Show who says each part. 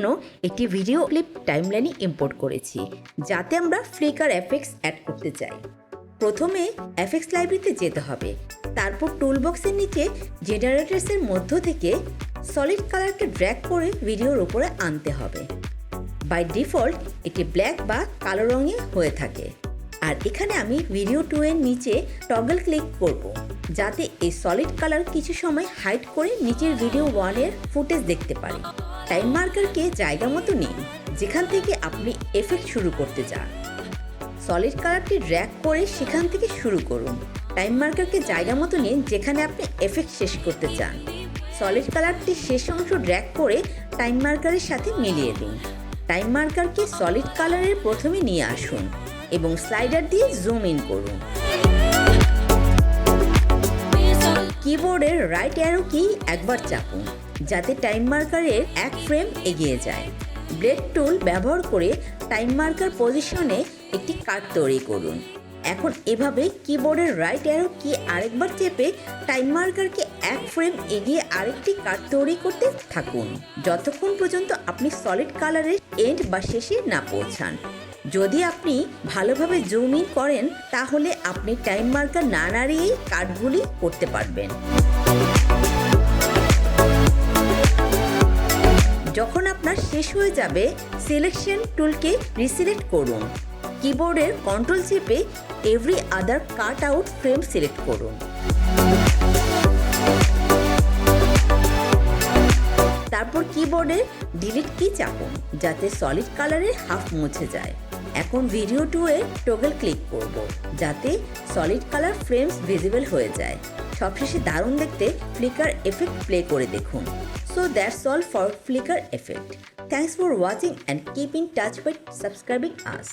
Speaker 1: জন্য একটি video clip টাইমলাইনে import করেছি, যাতে আমরা ফ্লিকার এফেক্টস অ্যাড করতে চাই। প্রথমে এফেক্টস লাইব্রেরিতে যেতে হবে, তারপর টুলবক্সের নিচে জেনারেটরসের মধ্য থেকে সলিড কালারকে ড্র্যাগ করে ভিডিওর উপরে আনতে হবে। বাই ডিফল্ট এটি ব্ল্যাক বা কালো রঙে হয়ে থাকে। আর এখানে আমি ভিডিও 2 এর নিচে টগল ক্লিক করব, যাতে এই সলিড কালার কিছু সময় হাইড করে নিচের ভিডিও 1 এর ফুটেজ দেখতে পারি। টাইম মার্কারকে জায়গা মতো নিন যেখান থেকে আপনি এফেক্ট শুরু করতে চান। সলিড কালারটি ড্র্যাগ করে সেখান থেকে শুরু করুন। টাইম মার্কারকে জায়গা মতো নিন যেখানে আপনি এফেক্ট শেষ করতে চান। সলিড কালারটি শেষ অংশ ড্র্যাগ করে টাইম মার্কারের সাথে মিলিয়ে দিন। টাইম মার্কারকে সলিড কালারের প্রথমে নিয়ে আসুন এবং স্লাইডার দিয়ে জুম ইন করুন। কিবোর্ডের রাইট অ্যারো কি একবার চাপুন, যাতে টাইম মার্কারের এক ফ্রেম এগিয়ে যায়। ব্লেড টুল ব্যবহার করে টাইম মার্কার পজিশনে একটি কাট তৈরি করুন। এখন এভাবে কিবোর্ডের রাইট অ্যারো কি আরেকবার চেপে টাইম মার্কারকে এক ফ্রেম এগিয়ে আরেকটি কাট তৈরি করতে থাকুন, যতক্ষণ পর্যন্ত আপনি সলিড কালারের এন্ড বা শেষে না পৌঁছান। যদি আপনি ভালোভাবে জুম ইন করেন, তাহলে আপনি টাইম মার্কার না নাড়িয়েই কাটগুলি করতে পারবেন। যখন আপনার শেষ হয়ে যাবে, সিলেকশন টুলকে রিসিলেক্ট করুন। কিবোর্ডের কন্ট্রোল চেপে every other cut out frame select করুন। তারপর কিবোর্ডের ডিলিট কি চাপুন, যাতে সলিড কালারের হাফ মুছে যায়। এখন ভিডিও 2 এ টগল ক্লিক করব, যাতে সলিড কালার ফ্রেমস ভিজিবল হয়ে যায়। সবশেষে দারুণ দেখতে ফ্লিকার এফেক্ট প্লে করে দেখুন। So that's all for flicker effect. Thanks for watching and keep in touch by subscribing us.